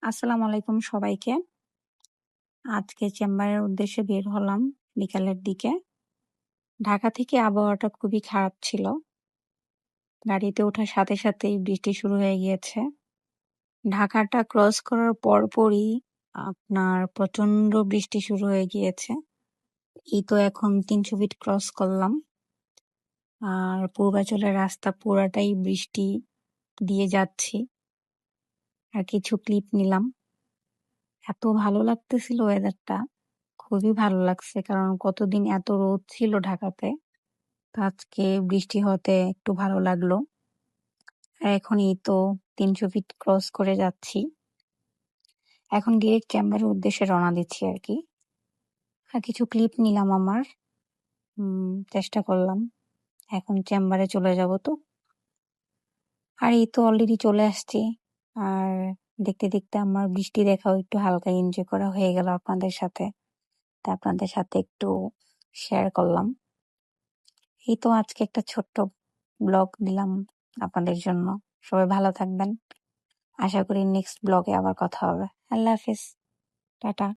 আসসালামু আলাইকুম সবাইকে। আজকে চেম্বারের উদ্দেশ্যে বের হলাম বিকালের দিকে। ঢাকা থেকে আবহাওয়াটা খুবই খারাপ ছিল। গাড়িতে ওঠার সাথে সাথেই বৃষ্টি শুরু হয়ে গিয়েছে। ঢাকাটা ক্রস করার পরপরই আপনার প্রচন্ড বৃষ্টি শুরু হয়ে গিয়েছে। এই তো এখন ৩০০ ফিট ক্রস করলাম। আর পূর্বাচলের রাস্তা পুরাটাই বৃষ্টি দিয়ে যাচ্ছি। আর কিছু ক্লিপ নিলাম। এত ভালো লাগতেছিল ওয়েদারটা, খুবই ভালো লাগছে কারণ কতদিন এত রোদ ছিল ঢাকাতে। তো আজকে বৃষ্টি হতে একটু ভালো লাগলো। আর এখন এই তো ৩০০ ফিট ক্রস করে যাচ্ছি। এখন ডিরেক্ট চেম্বারের উদ্দেশ্যে রওনা দিচ্ছি আর কি। আর কিছু ক্লিপ নিলাম আমার, চেষ্টা করলাম। এখন চেম্বারে চলে যাব তো। আর এই তো অলরেডি চলে আসছি। আর দেখতে দেখতে আমার বৃষ্টি দেখাও একটু হালকা এনজয় করা হয়ে গেল আপনাদের সাথে। তা আপনাদের সাথে একটু শেয়ার করলাম। এই তো আজকে একটা ছোট্ট ব্লগ দিলাম আপনাদের জন্য। সবাই ভালো থাকবেন। আশা করি নেক্সট ব্লগে আবার কথা হবে। আল্লাহ হাফেজ, টাটা।